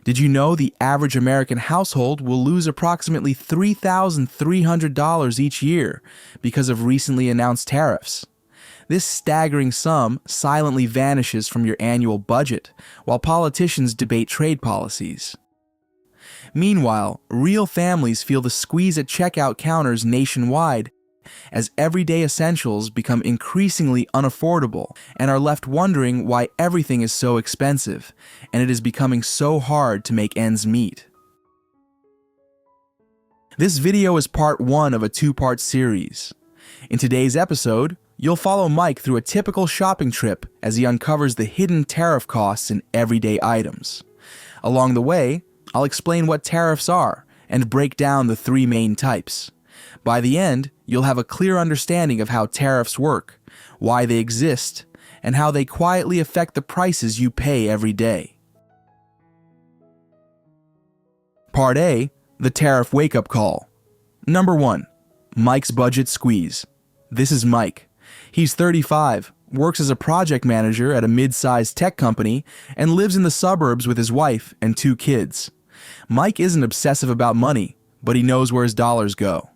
Did you know the average American household will lose approximately $3,300 each year because of recently announced tariffs? This staggering sum silently vanishes from your annual budget while politicians debate trade policies. Meanwhile, real families feel the squeeze at checkout counters nationwide as everyday essentials become increasingly unaffordable and are left wondering why everything is so expensive and it is becoming so hard to make ends meet. This video is part 1 of a 2-part series. In today's episode, you'll follow Mike through a typical shopping trip as he uncovers the hidden tariff costs in everyday items. Along the way, I'll explain what tariffs are and break down the 3 main types. By the end, you'll have a clear understanding of how tariffs work, why they exist, and how they quietly affect the prices you pay every day. Part A, the tariff wake-up call. Number 1, Mike's budget squeeze. This is Mike. He's 35, works as a project manager at a mid-sized tech company, and lives in the suburbs with his wife and 2 kids. Mike isn't obsessive about money, but he knows where his dollars go.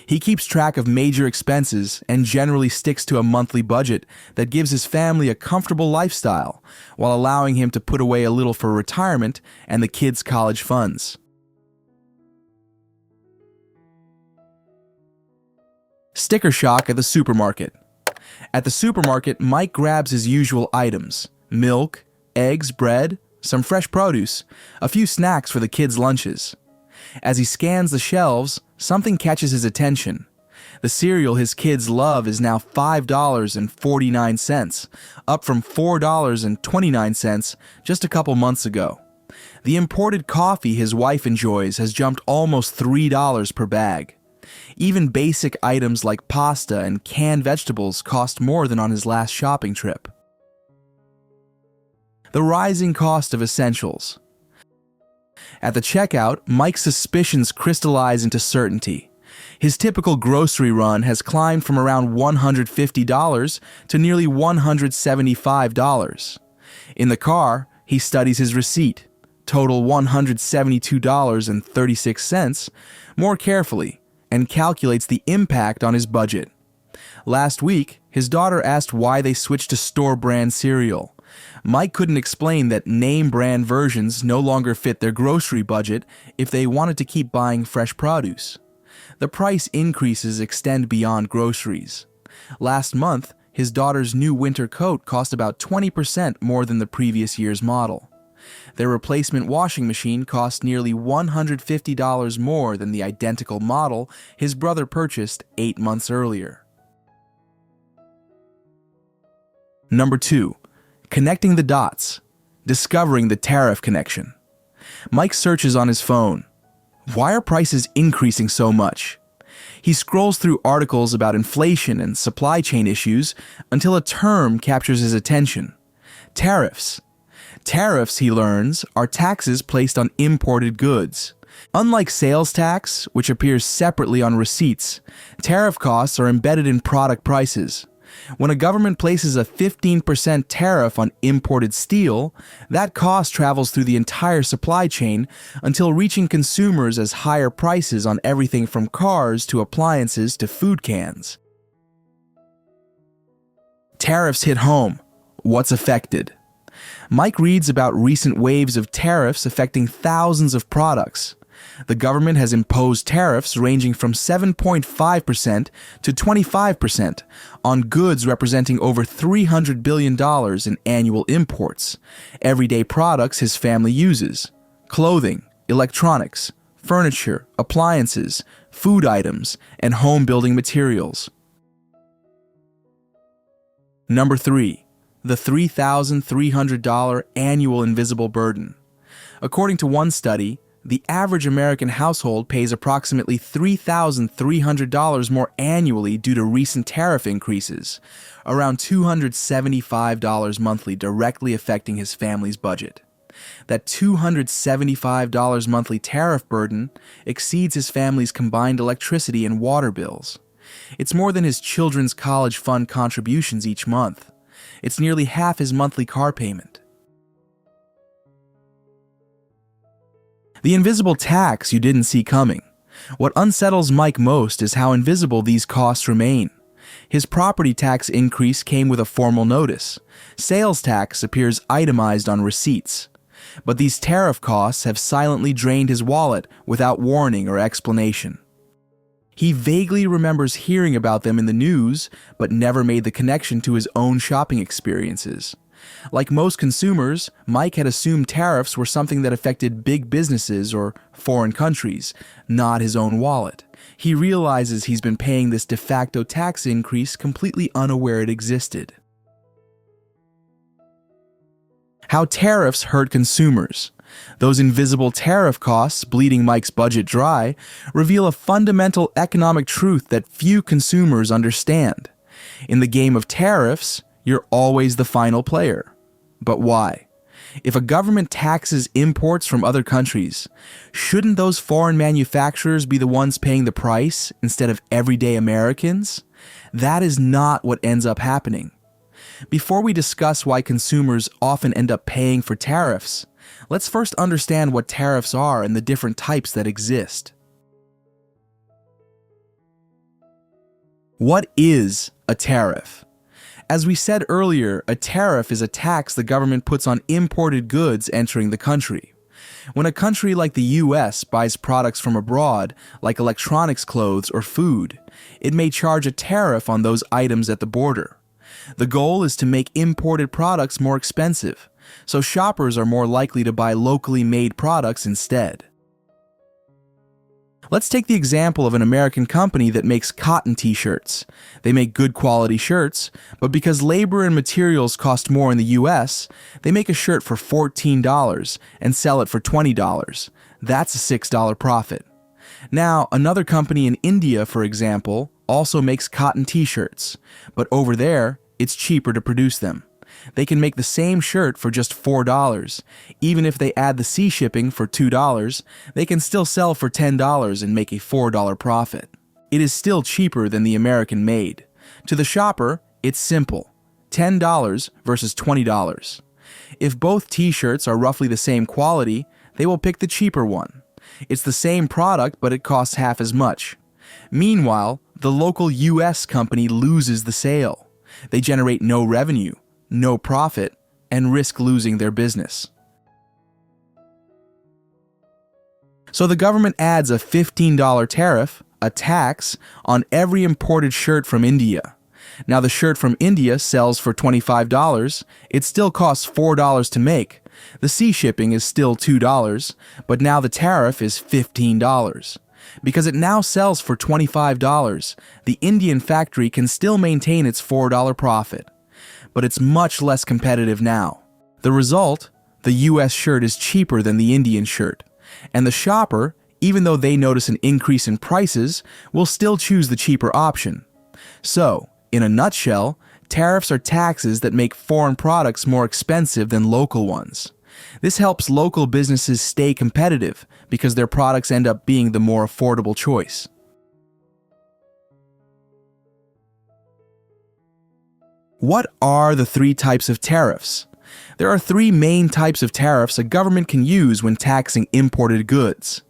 He keeps track of major expenses and generally sticks to a monthly budget that gives his family a comfortable lifestyle while allowing him to put away a little for retirement and the kids' college funds. Sticker shock at the supermarket. At the supermarket, Mike grabs his usual items: milk, eggs, bread, some fresh produce, a few snacks for the kids' lunches. As he scans the shelves, something catches his attention. The cereal his kids love is now $5.49, up from $4.29 just a couple months ago. The imported coffee his wife enjoys has jumped almost $3 per bag. Even basic items like pasta and canned vegetables cost more than on his last shopping trip. The rising cost of essentials. At the checkout, Mike's suspicions crystallize into certainty. His typical grocery run has climbed from around $150 to nearly $175. In the car, he studies his receipt, total $172.36, more carefully, and calculates the impact on his budget. Last week, his daughter asked why they switched to store-brand cereal. Mike couldn't explain that name-brand versions no longer fit their grocery budget if they wanted to keep buying fresh produce. The price increases extend beyond groceries. Last month, his daughter's new winter coat cost about 20% more than the previous year's model. Their replacement washing machine cost nearly $150 more than the identical model his brother purchased 8 months earlier. Number 2. Connecting the dots. Discovering the tariff connection. Mike searches on his phone. Why are prices increasing so much? He scrolls through articles about inflation and supply chain issues until a term captures his attention. Tariffs. Tariffs, he learns, are taxes placed on imported goods. Unlike sales tax, which appears separately on receipts, tariff costs are embedded in product prices. When a government places a 15% tariff on imported steel, that cost travels through the entire supply chain until reaching consumers as higher prices on everything from cars to appliances to food cans. Tariffs hit home. What's affected? Mike reads about recent waves of tariffs affecting thousands of products. The government has imposed tariffs ranging from 7.5% to 25% on goods representing over $300 billion in annual imports, everyday products his family uses, clothing, electronics, furniture, appliances, food items, and home building materials. Number 3. The $3,300 annual invisible burden. According to one study, the average American household pays approximately $3,300 more annually due to recent tariff increases, around $275 monthly directly affecting his family's budget. That $275 monthly tariff burden exceeds his family's combined electricity and water bills. It's more than his children's college fund contributions each month. It's nearly half his monthly car payment. The invisible tax you didn't see coming. What unsettles Mike most is how invisible these costs remain. His property tax increase came with a formal notice. Sales tax appears itemized on receipts. But these tariff costs have silently drained his wallet without warning or explanation. He vaguely remembers hearing about them in the news, but never made the connection to his own shopping experiences. Like most consumers, Mike had assumed tariffs were something that affected big businesses or foreign countries, not his own wallet. He realizes he's been paying this de facto tax increase completely unaware it existed. How tariffs hurt consumers. Those invisible tariff costs, bleeding Mike's budget dry, reveal a fundamental economic truth that few consumers understand. In the game of tariffs, you're always the final player. But why? If a government taxes imports from other countries, shouldn't those foreign manufacturers be the ones paying the price instead of everyday Americans? That is not what ends up happening. Before we discuss why consumers often end up paying for tariffs, let's first understand what tariffs are and the different types that exist. What is a tariff? As we said earlier, a tariff is a tax the government puts on imported goods entering the country. When a country like the US buys products from abroad, like electronics, clothes, or food, it may charge a tariff on those items at the border. The goal is to make imported products more expensive, so shoppers are more likely to buy locally made products instead. Let's take the example of an American company that makes cotton t-shirts. They make good quality shirts, but because labor and materials cost more in the US, they make a shirt for $14 and sell it for $20. That's a $6 profit. Now, another company in India, for example, also makes cotton t-shirts, but over there, it's cheaper to produce them. They can make the same shirt for just $4. Even if they add the sea shipping for $2, they can still sell for $10 and make a $4 profit. It is still cheaper than the American made. To the shopper, it's simple: $10 versus $20. If both t-shirts are roughly the same quality, they will pick the cheaper one. It's the same product, but it costs half as much. Meanwhile, the local US company loses the sale. They generate no revenue, no profit, and risk losing their business. So the government adds a $15 tariff, a tax, on every imported shirt from India. Now the shirt from India sells for $25, it still costs $4 to make. The sea shipping is still $2, but now the tariff is $15. Because it now sells for $25, the Indian factory can still maintain its $4 profit. But it's much less competitive now. The result? The US shirt is cheaper than the Indian shirt. And the shopper, even though they notice an increase in prices, will still choose the cheaper option. So, in a nutshell, tariffs are taxes that make foreign products more expensive than local ones. This helps local businesses stay competitive because their products end up being the more affordable choice. What are the three types of tariffs? There are three main types of tariffs a government can use when taxing imported goods.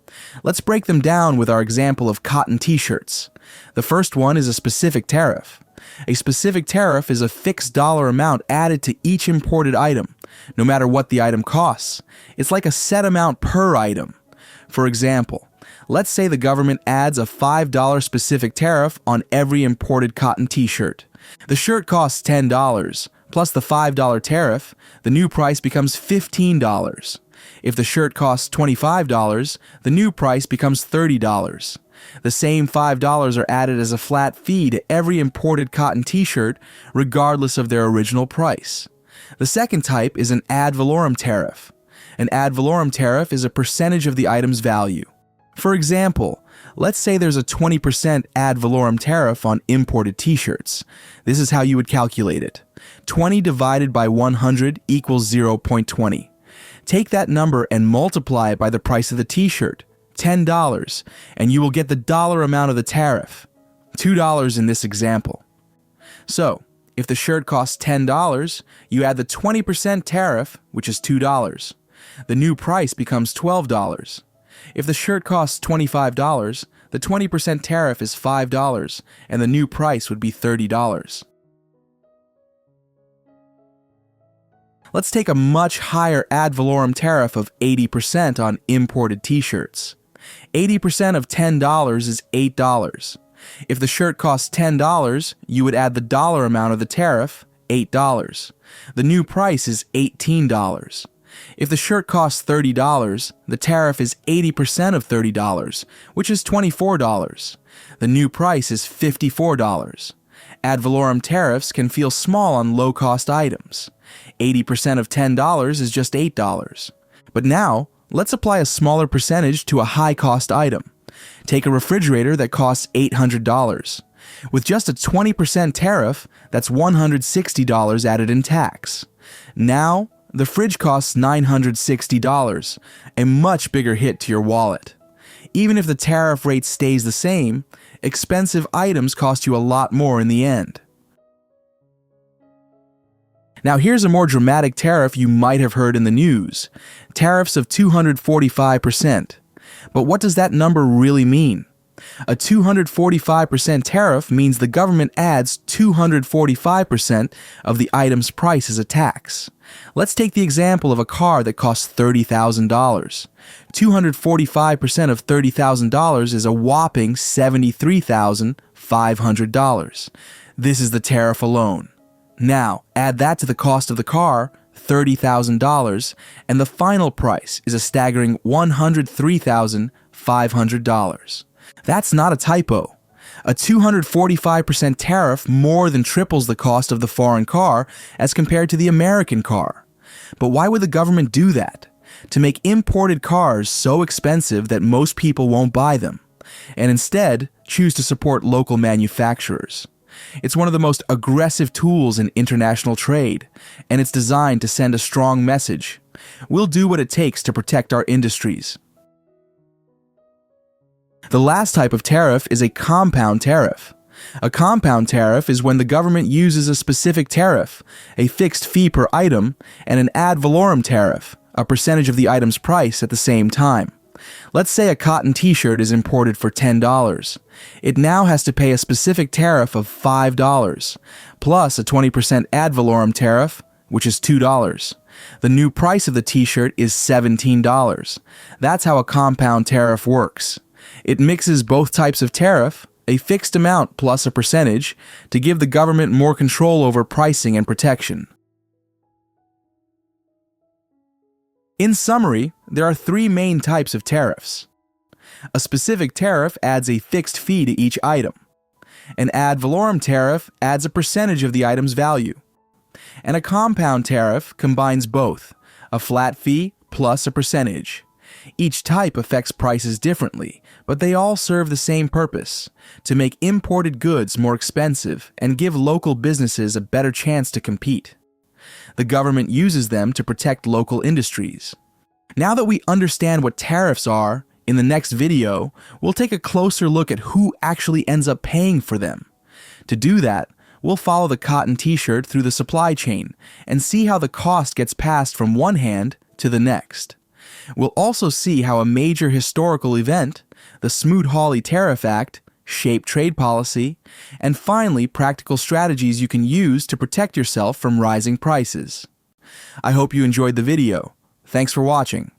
Let's break them down with our example of cotton t-shirts. The first one is a specific tariff. A specific tariff is a fixed dollar amount added to each imported item, no matter what the item costs. It's like a set amount per item. For example, let's say the government adds a $5 specific tariff on every imported cotton t-shirt. The shirt costs $10, plus the $5 tariff, the new price becomes $15. If the shirt costs $25, the new price becomes $30. The same $5 are added as a flat fee to every imported cotton t-shirt, regardless of their original price. The second type is an Ad Valorem Tariff. An Ad Valorem Tariff is a percentage of the item's value. For example, let's say there's a 20% Ad Valorem Tariff on imported t-shirts. This is how you would calculate it. 20 divided by 100 equals 0.20. Take that number and multiply it by the price of the t-shirt, $10, and you will get the dollar amount of the tariff, $2 in this example. So, if the shirt costs $10, you add the 20% tariff, which is $2. The new price becomes $12. If the shirt costs $25, the 20% tariff is $5, and the new price would be $30. Let's take a much higher ad valorem tariff of 80% on imported t-shirts. 80% of $10 is $8. If the shirt costs $10, you would add the dollar amount of the tariff, $8. The new price is $18. If the shirt costs $30, the tariff is 80% of $30, which is $24. The new price is $54. Ad valorem tariffs can feel small on low-cost items. 80% of $10 is just $8. But now, let's apply a smaller percentage to a high-cost item. Take a refrigerator that costs $800. With just a 20% tariff, that's $160 added in tax. Now, the fridge costs $960, a much bigger hit to your wallet. Even if the tariff rate stays the same, expensive items cost you a lot more in the end. Now here's a more dramatic tariff you might have heard in the news. Tariffs of 245%. But what does that number really mean? A 245% tariff means the government adds 245% of the item's price as a tax. Let's take the example of a car that costs $30,000. 245% of $30,000 is a whopping $73,500. This is the tariff alone. Now, add that to the cost of the car, $30,000, and the final price is a staggering $103,500. That's not a typo. A 245% tariff more than triples the cost of the foreign car as compared to the American car. But why would the government do that? To make imported cars so expensive that most people won't buy them, and instead choose to support local manufacturers. It's one of the most aggressive tools in international trade, and it's designed to send a strong message. We'll do what it takes to protect our industries. The last type of tariff is a compound tariff. A compound tariff is when the government uses a specific tariff, a fixed fee per item, and an ad valorem tariff, a percentage of the item's price at the same time. Let's say a cotton t-shirt is imported for $10. It now has to pay a specific tariff of $5, plus a 20% ad valorem tariff, which is $2. The new price of the t-shirt is $17. That's how a compound tariff works. It mixes both types of tariff, a fixed amount plus a percentage, to give the government more control over pricing and protection. In summary, there are three main types of tariffs. A specific tariff adds a fixed fee to each item. An ad valorem tariff adds a percentage of the item's value. And a compound tariff combines both, a flat fee plus a percentage. Each type affects prices differently, but they all serve the same purpose, to make imported goods more expensive and give local businesses a better chance to compete. The government uses them to protect local industries. Now that we understand what tariffs are, in the next video, we'll take a closer look at who actually ends up paying for them. To do that, we'll follow the cotton t-shirt through the supply chain and see how the cost gets passed from one hand to the next. We'll also see how a major historical event, the Smoot-Hawley Tariff Act, shaped trade policy, and finally practical strategies you can use to protect yourself from rising prices. I hope you enjoyed the video. Thanks for watching.